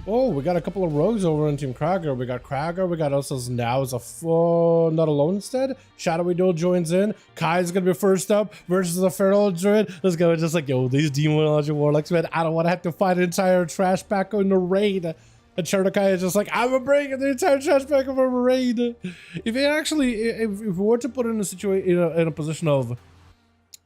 Oh, we got a couple of rogues over on Team Krager. We got Krager, we got also now as a full, not alone instead. Shadowy Duel joins in. Kai's gonna be first up versus the Feral Druid. Let's go, just like, yo, these Demonology Warlocks, man. I don't want to have to fight an entire trash pack on the raid. And Chernokai is just like, I'm bringing the entire trash pack of a raid. If it actually, if we were to put it in a situation, in a position of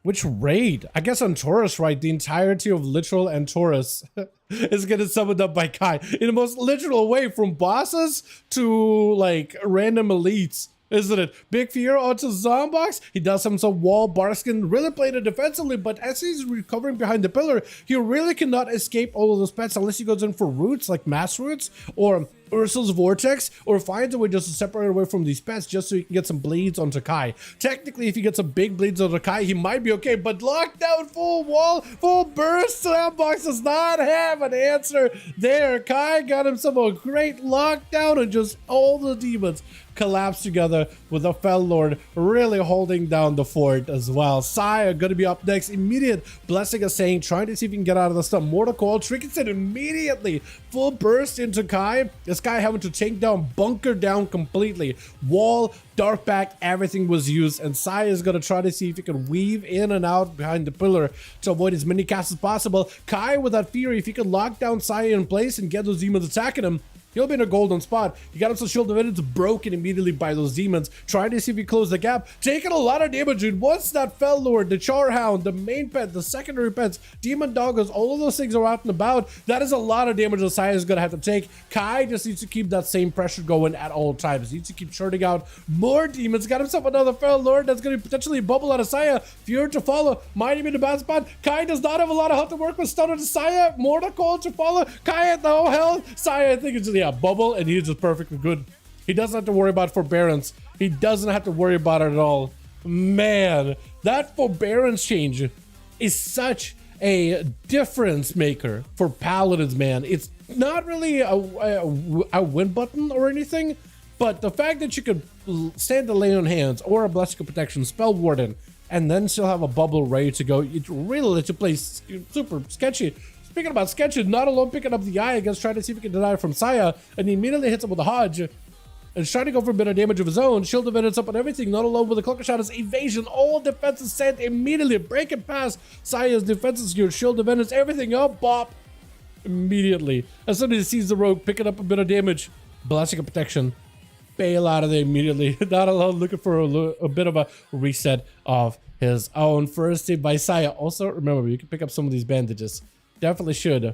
which raid? I guess on Taurus, right? The entirety of Literal and Taurus is getting summoned up by Kai in the most literal way, from bosses to like random elites, isn't it? Big Fear onto Zombox. He does himself wall. Barskin really played it defensively, but as he's recovering behind the pillar, he really cannot escape all of those pets unless he goes in for roots like Mass Roots or Ursul's Vortex, or finds a way just to separate away from these pets just so he can get some bleeds onto Kai. Technically, if he gets some big bleeds onto Kai, he might be okay, but lockdown, full wall, full burst, Sandbox does not have an answer there. Kai got himself a great lockdown, and just all the demons collapse together with the Fell Lord really holding down the fort as well. Saya gonna be up next. Immediate Blessing of Saying, trying to see if he can get out of the stuff. Mortal Coil, Tricketson immediately full burst into Kai. This guy having to take down, bunker down completely. Wall, dark back, everything was used, and Saya is gonna try to see if he can weave in and out behind the pillar to avoid as many casts as possible. Kai with that Fury, if he can lock down Saya in place and get those demons attacking him, he'll be in a golden spot. He got himself Shield of It. It's broken immediately by those demons. Trying to see if he closed the gap. Taking a lot of damage, dude. Once that Fell Lord, the Charhound, the main pet, the secondary pets, Demon Doggos, all of those things are out and about. That is a lot of damage that Saya is going to have to take. Kai just needs to keep that same pressure going at all times. He needs to keep churning out more demons. Got himself another Fell Lord that's going to potentially bubble out of Saya. Fury to follow. Might even the bad spot. Kai does not have a lot of health to work with. Stun to Saya. Mortal Coil to follow. Kai at no health. Saya, I think it's just, yeah, bubble, and he's just perfectly good. He doesn't have to worry about forbearance. He doesn't have to worry about it at all. Man, that forbearance change is such a difference maker for paladins, man. It's not really a win button or anything, but the fact that you could stand the lay on hands or a Blessing of Protection, Spell Warden, and then still have a bubble ready to go, it really lets you play super sketchy. Speaking about sketchy, not alone picking up the eye against trying to see if he can deny it from Saya, and he immediately hits him with a Hodge and is trying to go for a bit of damage of his own. Shield of It up on everything, not alone with the Cloaker Shot is evasion. All defenses sent immediately, breaking past Saya's defenses here. Shield of It, everything up, bop, immediately. As soon as he sees the rogue picking up a bit of damage, Blessing of Protection, bail out of there immediately. Not alone looking for a bit of a reset of his own. First hit by Saya. Also, remember, you can pick up some of these bandages. Definitely should.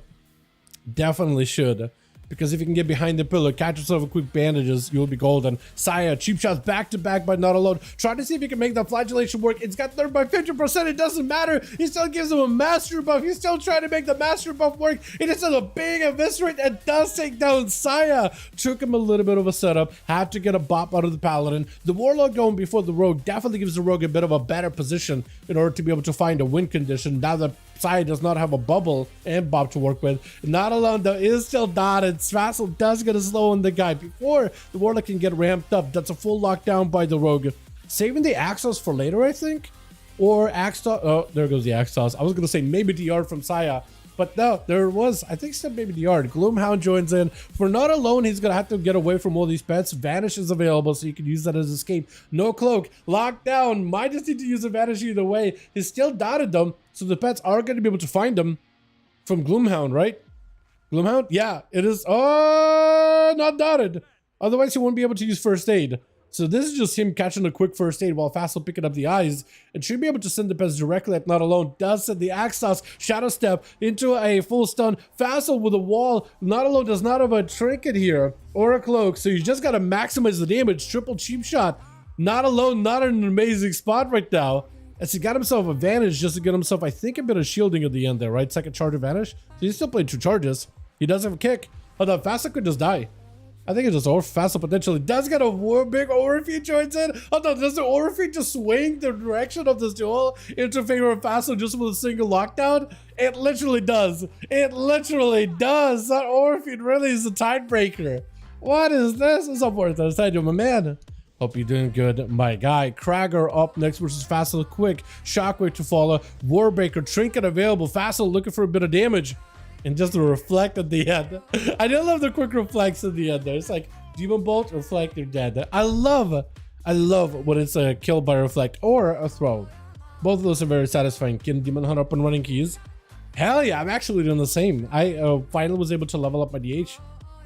Definitely should. Because if you can get behind the pillar, catch yourself a quick bandages, you'll be golden. Saya, cheap shots back to back, but not alone. Trying to see if he can make that flagellation work. It's got third by 50%. It doesn't matter. He still gives him a mastery buff. He's still trying to make the mastery buff work. It is still a big eviscerate and does take down Saya. Took him a little bit of a setup. Had to get a bop out of the paladin. The warlock going before the rogue definitely gives the rogue a bit of a better position in order to be able to find a win condition. Now that Saya does not have a bubble and Bob to work with. Not alone though, is still dotted. Vassal does get a slow on the guy before the warlock can get ramped up. That's a full lockdown by the rogue. Saving the Axos for later, I think. Or Axos. Oh, there goes the Axos. I was gonna say maybe the yard from Saya. But no, there was, I think, still maybe the yard. Gloomhound joins in. For not alone, he's going to have to get away from all these pets. Vanish is available, so you can use that as escape. No cloak. Locked down. Might just need to use a vanish either way. He's still dotted them, so the pets are going to be able to find them from Gloomhound, right? Gloomhound? Yeah, it is. Oh, not dotted. Otherwise, he won't be able to use first aid. So this is just him catching a quick first aid while Fassel picking up the eyes and should be able to send the pets directly at Not Alone. Does send the Axos Shadow Step into a full stun. Fassel with a wall. Not Alone does not have a trinket here or a cloak, so you just got to maximize the damage. Triple cheap shot. Not Alone, not in an amazing spot right now. As he got himself advantage just to get himself, I think, a bit of shielding at the end there, right? Second charge advantage. So he's still playing 2 charges. He does have a kick. Although Fassel could just die. I think it's just Fassel potentially does get a big Orpheus joins in. Although does the Orpheus just swing the direction of this duel into favor of Fassel just with a single lockdown? It literally does. It literally does. That Orpheus really is a tiebreaker. What is this? What's up, Orpheus? How you doing, my man? Hope you're doing good, my guy. Krager up next versus Fassel. Quick shockwave to follow. Warbreaker trinket available. Fassel looking for a bit of damage. And just the reflect at the end. I do love the quick reflects at the end there. It's like Demon Bolt, reflect, they're dead. I love when it's a kill by reflect or a throw. Both of those are very satisfying. Getting Demon Hunter up and running keys. Hell yeah, I'm actually doing the same. I finally was able to level up my DH.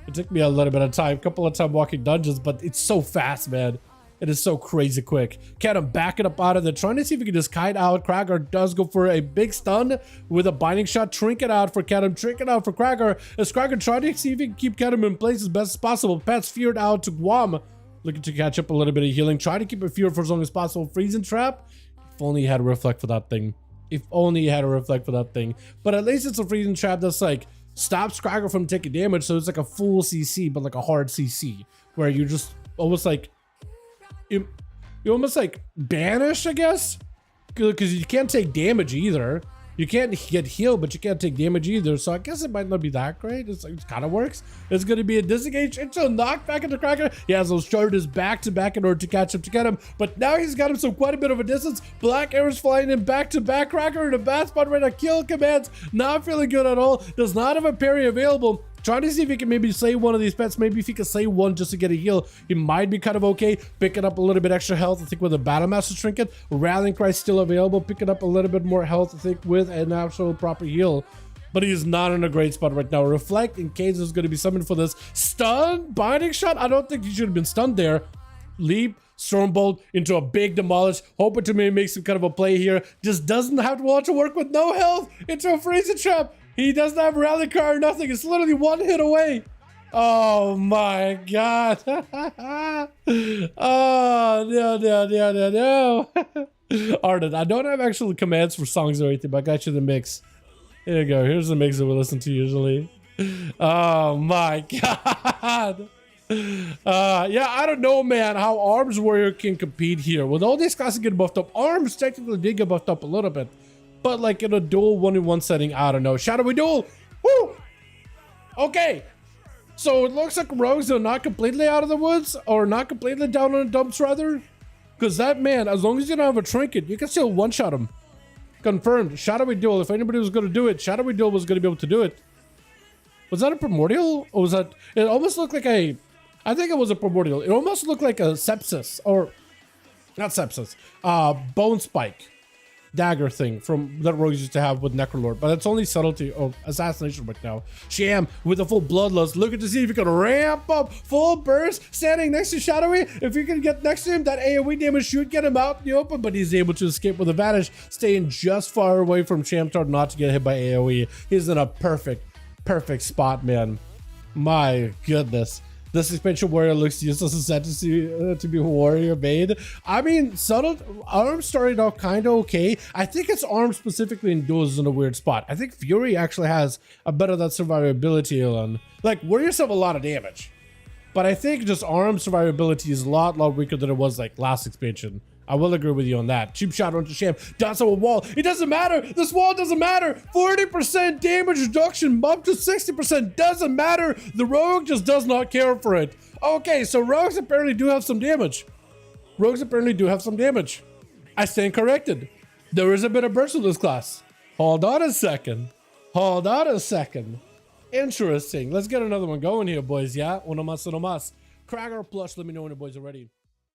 It took me a little bit of time, couple of time walking dungeons, but it's so fast, man. It is so crazy quick. Cat backing up out of there, trying to see if he can just kite out. Krager does go for a big stun with a binding shot. Trinket out for Catum, trinket out for Krager. As Krager trying to see if he can keep Catum in place as best as possible. Pat's feared out to Guam, looking to catch up a little bit of healing. Trying to keep it feared for as long as possible. Freezing trap. If only he had a reflect for that thing. If only he had a reflect for that thing. But at least it's a freezing trap that's like stops Krager from taking damage. So it's like a full CC, but like a hard CC, where you just almost like you almost like banish, I guess, because you can't take damage either. You can't get healed, but you can't take damage either. So I guess it might not be that great. It's like, it kind of works. It's going to be a disengage into a knockback into Krager. He has those charges back to back in order to catch up to get him. But now he's got him some quite a bit of a distance. Black arrows flying in back to back. Krager in a bad spot right now. Kill commands. Not feeling good at all. Does not have a parry available. Trying to see if he can maybe slay one of these pets. Maybe if he can slay one just to get a heal, he might be kind of okay. Picking up a little bit extra health, I think, with a Battle Master Trinket. Rallying Cry still available. Picking up a little bit more health, I think, with an actual proper heal. But he's not in a great spot right now. Reflect in case there's going to be summoned for this. Stun, binding shot. I don't think he should have been stunned there. Leap, Stormbolt into a big demolish. Hoping to maybe make some kind of a play here. Just doesn't have to want to work with no health into a freezing trap. He doesn't have a rally card or nothing. It's literally one hit away. Oh my god. Oh, no. Arden, I don't have actual commands for songs or anything, but I got you the mix. Here you go. Here's the mix that we listen to usually. Oh my god. Yeah, I don't know, man, how Arms Warrior can compete here. With all these classes getting buffed up, Arms technically did get buffed up a little bit. But like in a dual 1v1 setting, I don't know. Shadowy Duel! Woo! Okay. So it looks like rogues are not completely out of the woods, or not completely down on the dumps, rather. Because that man, as long as you don't have a trinket, you can still one-shot him. Confirmed. Shadowy Duel. If anybody was going to do it, Shadowy Duel was going to be able to do it. Was that a primordial? Or was that... It almost looked like a... I think it was a primordial. It almost looked like a sepsis, or... Not sepsis. Bone spike. Dagger thing from that rogues used to have with Necrolord, but it's only subtlety or assassination right now. Sham with a full bloodlust, looking to see if you can ramp up full burst, standing next to Shadowy. If you can get next to him, that AoE damage should get him out in the open, but he's able to escape with advantage, staying just far away from Shamtard not to get hit by AoE. He's in a perfect spot, man. My goodness. This expansion warrior looks useless and set to be warrior made. I mean, subtle Arms started out kind of okay. I think it's Arms specifically in duels is in a weird spot. I think Fury actually has a better that survivability on. Like, warriors have a lot of damage, but I think just Arms survivability is a lot weaker than it was like last expansion. I will agree with you on that. Cheap shot onto Sham. Dots on a wall. It doesn't matter. This wall doesn't matter. 40% damage reduction up to 60%. Doesn't matter. The rogue just does not care for it. Okay, so rogues apparently do have some damage. I stand corrected. There is a bit of burst with this class. Hold on a second. Interesting. Let's get another one going here, boys. Yeah? Uno más. Krager plush. Let me know when the boys are ready.